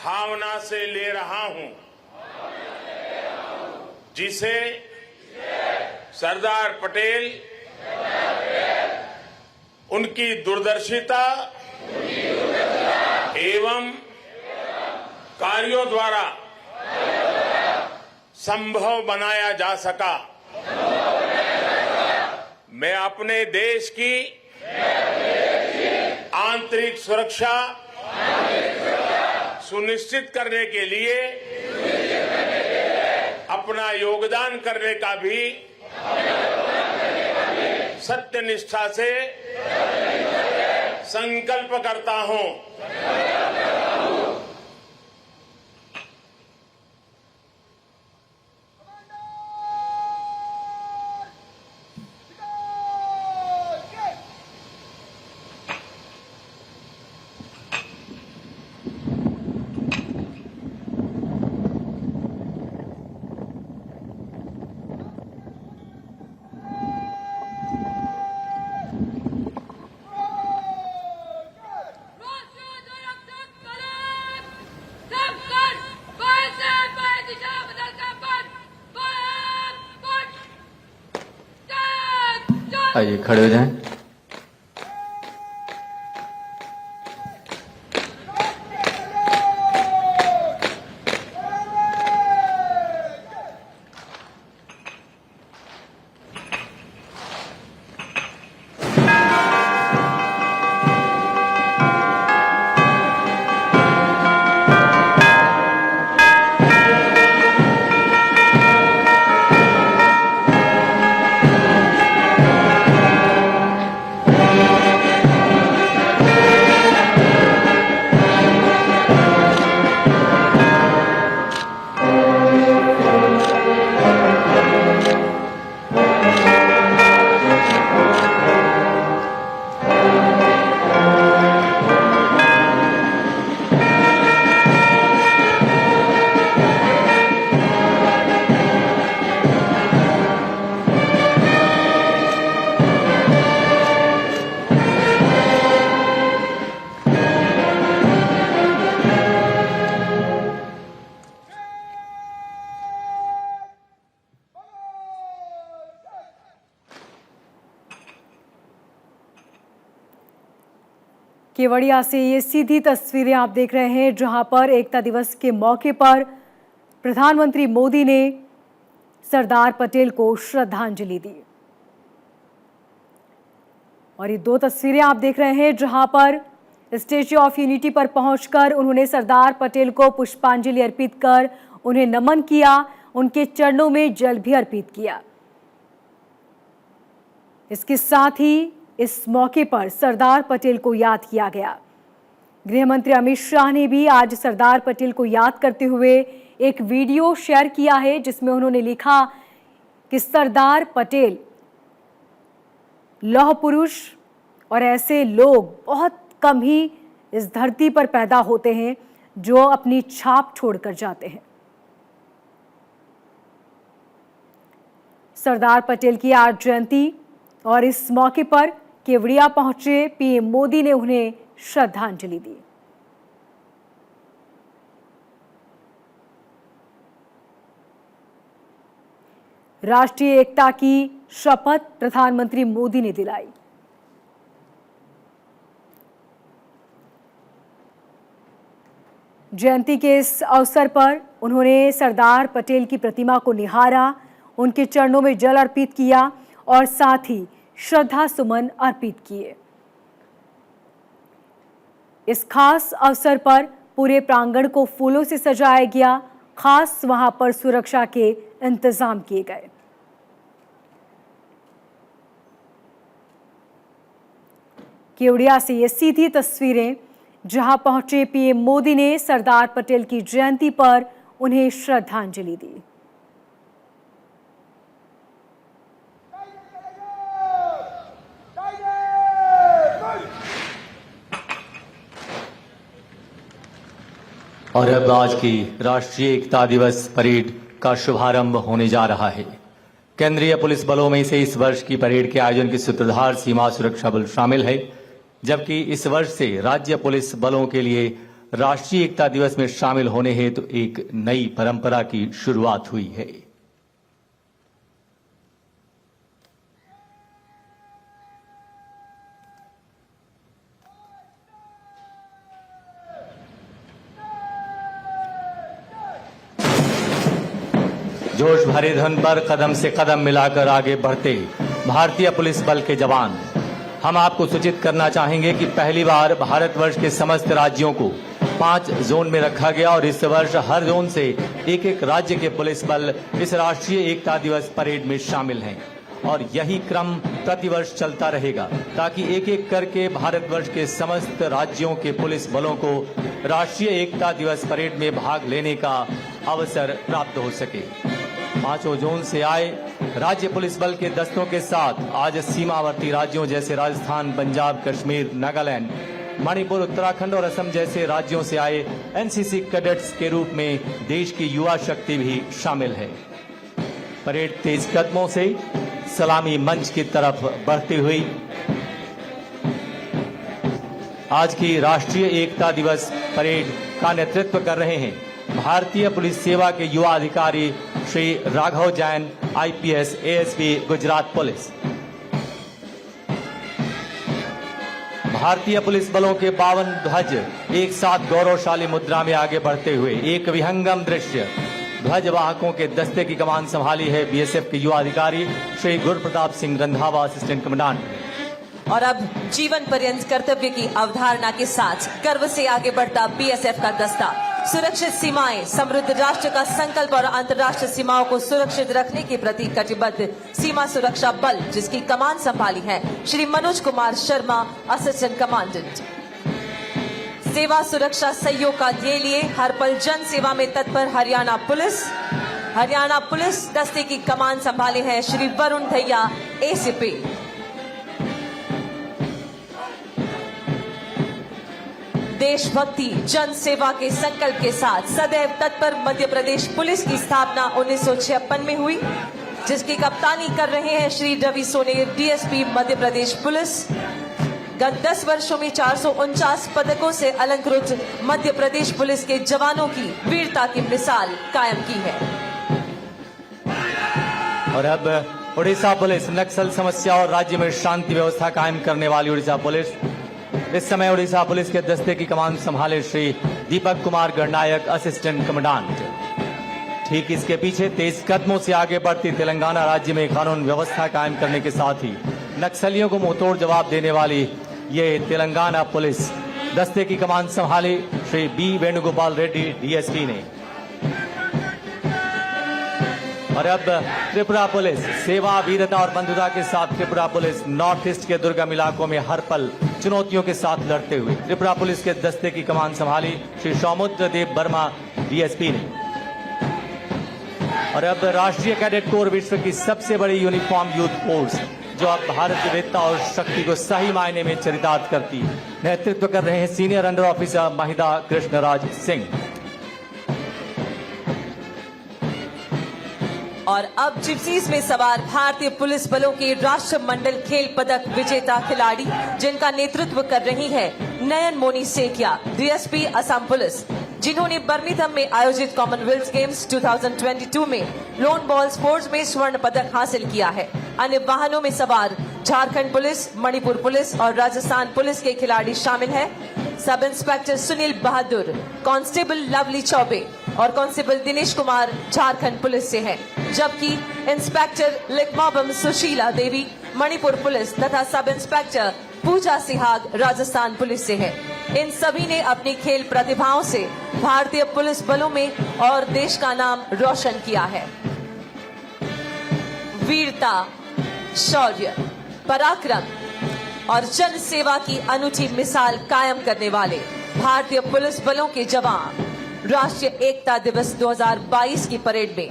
भावना से ले रहा हूं, जिसे सरदार पटेल उनकी दूरदर्शिता एवं कार्यों द्वारा संभव बनाया जा सका। मैं अपने देश की आंतरिक सुरक्षा सुनिश्चित करने के लिए अपना योगदान करने का भी सत्यनिष्ठा से संकल्प करता हूं। आइए खड़े हो जाएं। केवड़िया से ये सीधी तस्वीरें आप देख रहे हैं, जहां पर एकता दिवस के मौके पर प्रधानमंत्री मोदी ने सरदार पटेल को श्रद्धांजलि दी। और ये दो तस्वीरें आप देख रहे हैं जहां पर स्टैच्यू ऑफ यूनिटी पर पहुंचकर उन्होंने सरदार पटेल को पुष्पांजलि अर्पित कर उन्हें नमन किया, उनके चरणों में जल भी अर्पित किया। इसके साथ ही इस मौके पर सरदार पटेल को याद किया गया। गृह मंत्री अमित शाह ने भी आज सरदार पटेल को याद करते हुए एक वीडियो शेयर किया है, जिसमें उन्होंने लिखा कि सरदार पटेल लौह पुरुष और ऐसे लोग बहुत कम ही इस धरती पर पैदा होते हैं जो अपनी छाप छोड़कर जाते हैं। सरदार पटेल की आज जयंती और इस मौके पर केवड़िया पहुंचे पीएम मोदी ने उन्हें श्रद्धांजलि दी। राष्ट्रीय एकता की शपथ प्रधानमंत्री मोदी ने दिलाई। जयंती के इस अवसर पर उन्होंने सरदार पटेल की प्रतिमा को निहारा, उनके चरणों में जल अर्पित किया और साथ ही श्रद्धा सुमन अर्पित किए। इस खास अवसर पर पूरे प्रांगण को फूलों से सजाया गया, खास वहां पर सुरक्षा के इंतजाम किए गए। केवड़िया से ये सीधी तस्वीरें, जहां पहुंचे पीएम मोदी ने सरदार पटेल की जयंती पर उन्हें श्रद्धांजलि दी। और अब आज की राष्ट्रीय एकता दिवस परेड का शुभारंभ होने जा रहा है। केंद्रीय पुलिस बलों में से इस वर्ष की परेड के आयोजन के सूत्रधार सीमा सुरक्षा बल शामिल है, जबकि इस वर्ष से राज्य पुलिस बलों के लिए राष्ट्रीय एकता दिवस में शामिल होने हेतु एक नई परंपरा की शुरुआत हुई है। जोश भरे धुन पर कदम से कदम मिलाकर आगे बढ़ते भारतीय पुलिस बल के जवान। हम आपको सूचित करना चाहेंगे कि पहली बार भारतवर्ष के समस्त राज्यों को 5 जोन में रखा गया और इस वर्ष हर जोन से एक एक राज्य के पुलिस बल इस राष्ट्रीय एकता दिवस परेड में शामिल हैं और यही क्रम प्रतिवर्ष चलता रहेगा ताकि एक एक करके भारतवर्ष के समस्त राज्यों के पुलिस बलों को राष्ट्रीय एकता दिवस परेड में भाग लेने का अवसर प्राप्त हो सके। 5 जोन से आए राज्य पुलिस बल के दस्तों के साथ आज सीमावर्ती राज्यों जैसे राजस्थान, पंजाब, कश्मीर, नागालैंड, मणिपुर, उत्तराखंड और असम जैसे राज्यों से आए एनसीसी कैडेट्स के रूप में देश की युवा शक्ति भी शामिल है। परेड तेज कदमों से सलामी मंच की तरफ बढ़ती हुई आज की राष्ट्रीय एकता दिवस परेड का नेतृत्व कर रहे हैं भारतीय पुलिस सेवा के युवा अधिकारी Shri Raghav Jain, IPS, ASP, Gujarat police. भारतीय पुलिस बलों के 52 ध्वज एक साथ गौरवशाली मुद्रा में आगे बढ़ते हुए एक विहंगम दृश्य। ध्वज वाहकों के दस्ते की कमान संभाली है बीएसएफ के युवा अधिकारी श्री गुरप्रताप सिंह रंधावा, असिस्टेंट कमांडेंट। और अब जीवन पर्यंत कर्तव्य की अवधारणा के साथ गर्व से आगे बढ़ता बीएसएफ का दस्ता। सुरक्षित सीमाएं, समृद्ध राष्ट्र का संकल्प और अंतर्राष्ट्रीय सीमाओं को सुरक्षित रखने के प्रति कटिबद्ध सीमा सुरक्षा बल, जिसकी कमान संभाली है श्री मनोज कुमार शर्मा, असिस्टेंट कमांडेंट। सेवा सुरक्षा सहयोग का ध्येय लिए हर पल जन सेवा में तत्पर हरियाणा पुलिस दस्ते की कमान संभाले हैं श्री वरुण धैया, एसीपी। देशभक्ति, जन सेवा के संकल्प के साथ सदैव तत्पर मध्य प्रदेश पुलिस की स्थापना 1956 में हुई, जिसकी कप्तानी कर रहे हैं श्री रवि सोनेर, डीएसपी मध्य प्रदेश पुलिस। गत 10 वर्षों में 449 पदकों से अलंकृत मध्य प्रदेश पुलिस के जवानों की वीरता की मिसाल कायम की है। और अब उड़ीसा पुलिस, नक्सल समस्या और राज्य में शांति व्यवस्था कायम करने वाली उड़ीसा पुलिस। इस समय उड़ीसा पुलिस के दस्ते की कमान संभाले श्री दीपक कुमार गणनायक, असिस्टेंट कमांडेंट। ठीक इसके पीछे तेज कदमों से आगे बढ़ती तेलंगाना राज्य में कानून व्यवस्था कायम करने के साथ ही नक्सलियों को मुंहतोड़ जवाब देने वाली ये तेलंगाना पुलिस दस्ते की कमान संभाली श्री बी वेणुगोपाल रेड्डी, डीएसपी ने। और अब त्रिपुरा पुलिस, सेवा, वीरता और बंधुता के साथ त्रिपुरा पुलिस नॉर्थ ईस्ट के दुर्गम इलाकों में हर पल चुनौतियों के साथ लड़ते हुए त्रिपुरा पुलिस के दस्ते की कमान संभाली श्री सौमुद्र देव वर्मा, डीएसपी ने। और अब राष्ट्रीय कैडेट कोर विश्व की सबसे बड़ी यूनिफॉर्म यूथ फोर्स, जो अब भारत की वीरता और शक्ति को सही मायने में चरितार्थ करती, नेतृत्व कर रहे हैं senior under officer Mahida Krishnaraj Singh. और अब जिप्सीज में सवार भारतीय पुलिस बलों के राष्ट्रमंडल खेल पदक विजेता खिलाड़ी, जिनका नेतृत्व कर रही है नयन मोनी सेकिया, डीएसपी असम पुलिस, जिन्होंने बर्मिंघम में आयोजित कॉमनवेल्थ गेम्स 2022 में लोन बॉल स्पोर्ट्स में स्वर्ण पदक हासिल किया है। अन्य वाहनों में सवार झारखंड पुलिस, मणिपुर पुलिस और राजस्थान पुलिस के खिलाड़ी शामिल हैं। सब इंस्पेक्टर सुनील बहादुर, कांस्टेबल लवली चौबे और कांस्टेबल दिनेश कुमार झारखंड पुलिस से हैं, जबकि इंस्पेक्टर लिकमोबम सुशीला देवी मणिपुर पुलिस तथा सब इंस्पेक्टर पूजा सिहाग राजस्थान पुलिस से है। इन सभी ने अपनी खेल प्रतिभाओं से भारतीय पुलिस बलों में और देश का नाम रोशन किया है। वीरता, शौर्य, पराक्रम और जन सेवा की अनूठी मिसाल कायम करने वाले भारतीय पुलिस बलों के जवान राष्ट्रीय एकता दिवस 2022 की परेड में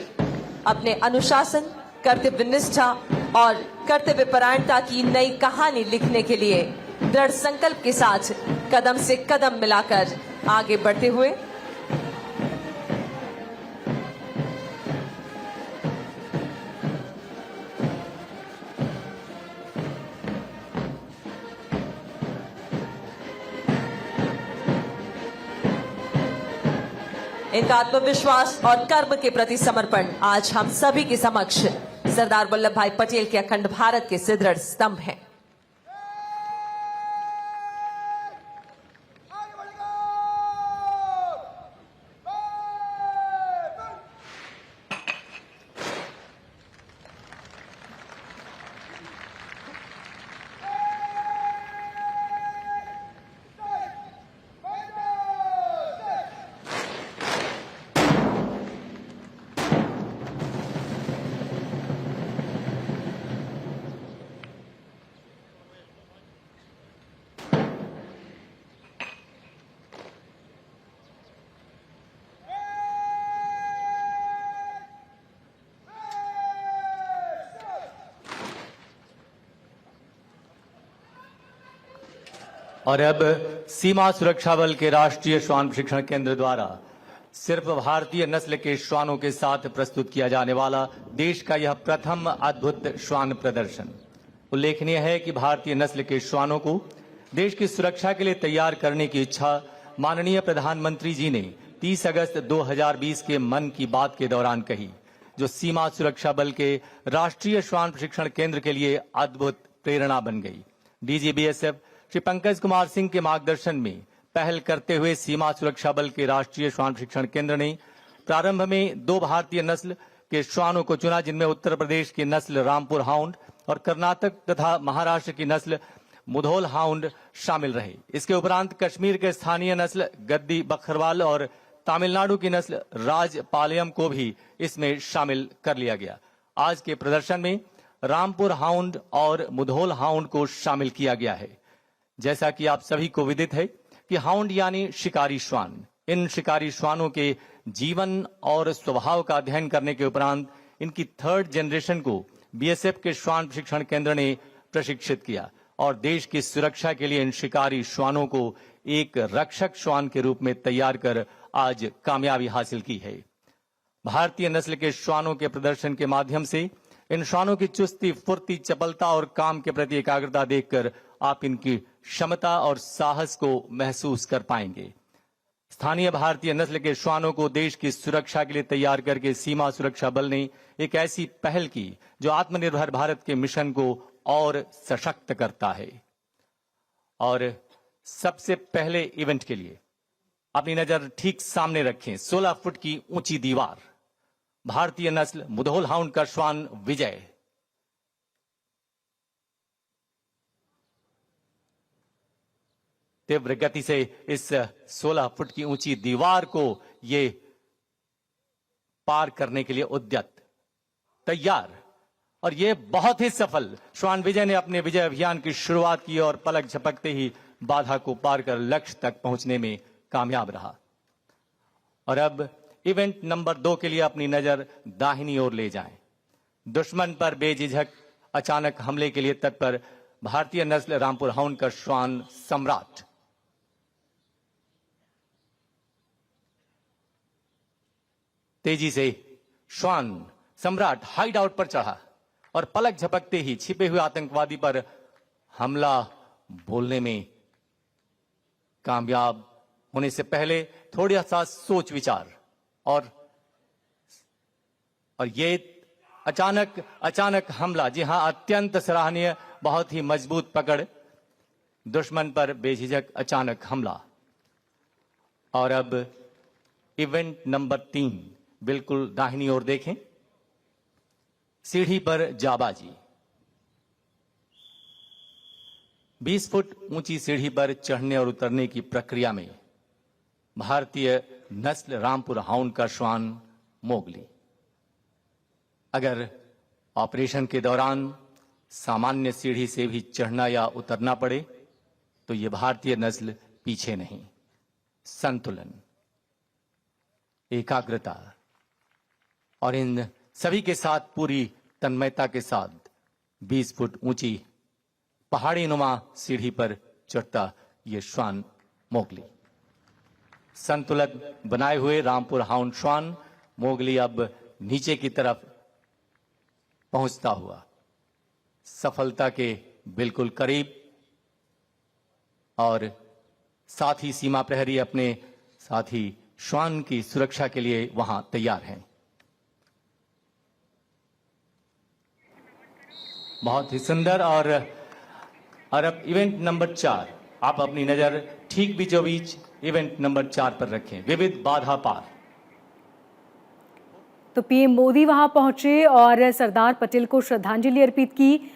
अपने अनुशासन, कर्तव्य निष्ठा और कर्तव्य परायणता की नई कहानी लिखने के लिए दृढ़ संकल्प के साथ कदम से कदम मिलाकर आगे बढ़ते हुए इनका आत्मविश्वास और कर्म के प्रति समर्पण आज हम सभी के समक्ष सरदार वल्लभ भाई पटेल के अखंड भारत के सुदृढ़ स्तंभ है। और अब सीमा सुरक्षा बल के राष्ट्रीय श्वान प्रशिक्षण केंद्र द्वारा सिर्फ भारतीय नस्ल के श्वानों के साथ प्रस्तुत किया जाने वाला देश का यह प्रथम अद्भुत श्वान प्रदर्शन। उल्लेखनीय है कि भारतीय नस्ल के श्वानों को देश की सुरक्षा के लिए तैयार करने की इच्छा माननीय प्रधानमंत्री जी ने 30 अगस्त 2020 के मन की बात के दौरान कही, जो सीमा सुरक्षा बल के राष्ट्रीय श्वान प्रशिक्षण केंद्र के लिए अद्भुत प्रेरणा बन गई। डीजी बीएसएफ श्री पंकज कुमार सिंह के मार्गदर्शन में पहल करते हुए सीमा सुरक्षा बल के राष्ट्रीय श्वान प्रशिक्षण केंद्र ने प्रारंभ में 2 भारतीय नस्ल के श्वानों को चुना, जिनमें उत्तर प्रदेश की नस्ल रामपुर हाउंड और कर्नाटक तथा महाराष्ट्र की नस्ल मुधोल हाउंड शामिल रहे। इसके उपरांत कश्मीर के स्थानीय नस्ल गद्दी बखरवाल और तमिलनाडु की नस्ल राजपालयम को भी इसमें शामिल कर लिया गया। आज के प्रदर्शन में रामपुर हाउंड और मुधोल हाउंड को शामिल किया गया है। जैसा कि आप सभी को विदित है कि हाउंड यानी शिकारी श्वान। इन शिकारी श्वानों के जीवन और स्वभाव का अध्ययन करने के उपरांत इनकी 3rd जनरेशन को बीएसएफ के श्वान प्रशिक्षण केंद्र ने प्रशिक्षित किया और देश की सुरक्षा के लिए इन शिकारी श्वानों को एक रक्षक श्वान के रूप में तैयार कर आज कामयाबी हासिल की है। भारतीय नस्ल के श्वानों के प्रदर्शन के माध्यम से इन श्वानों की चुस्ती, फुर्ती, चपलता और काम के प्रति एकाग्रता देखकर आप इनकी क्षमता और साहस को महसूस कर पाएंगे। स्थानीय भारतीय नस्ल के श्वानों को देश की सुरक्षा के लिए तैयार करके सीमा सुरक्षा बल ने एक ऐसी पहल की जो आत्मनिर्भर भारत के मिशन को और सशक्त करता है। और सबसे पहले इवेंट के लिए अपनी नजर ठीक सामने रखें। 16 फुट की ऊंची दीवार, भारतीय नस्ल मुधोल हाउंड का श्वान विजय। तीव्र गति से इस 16 फुट की ऊंची दीवार को ये पार करने के लिए उद्यत, तैयार। और ये बहुत ही सफल श्वान विजय ने अपने विजय अभियान की शुरुआत की और पलक झपकते ही बाधा को पार कर लक्ष्य तक पहुंचने में कामयाब रहा। और अब इवेंट नंबर 2 के लिए अपनी नजर दाहिनी ओर ले जाएं। दुश्मन पर बेझिझक अचानक हमले के लिए तत्पर भारतीय नस्ल रामपुर हाउंड का श्वान सम्राट। तेजी से श्वान सम्राट हाइड आउट पर चढ़ा और पलक झपकते ही छिपे हुए आतंकवादी पर हमला बोलने में कामयाब होने से पहले थोड़ा सा सोच विचार और ये अचानक हमला, जी हां, अत्यंत सराहनीय, बहुत ही मजबूत पकड़, दुश्मन पर बेझिझक अचानक हमला। और अब इवेंट नंबर 3, बिल्कुल दाहिनी ओर देखें। सीढ़ी पर जाबाजी। 20 फुट ऊंची सीढ़ी पर चढ़ने और उतरने की प्रक्रिया में भारतीय नस्ल रामपुर हाउंड का श्वान मोगली। अगर ऑपरेशन के दौरान सामान्य सीढ़ी से भी चढ़ना या उतरना पड़े तो यह भारतीय नस्ल पीछे नहीं। संतुलन, एकाग्रता और इन सभी के साथ पूरी तन्मयता के साथ 20 फुट ऊंची पहाड़ी नुमा सीढ़ी पर चढ़ता ये श्वान मोगली। संतुलन बनाए हुए रामपुर हाउंड श्वान मोगली अब नीचे की तरफ पहुंचता हुआ सफलता के बिल्कुल करीब, और साथ ही सीमा प्रहरी अपने साथी श्वान की सुरक्षा के लिए वहां तैयार हैं। बहुत ही सुंदर। और अब इवेंट नंबर 4, आप अपनी नजर ठीक बीचों बीच इवेंट नंबर 4 पर रखें, विविध बाधा पार। तो पीएम मोदी वहां पहुंचे और सरदार पटेल को श्रद्धांजलि अर्पित की।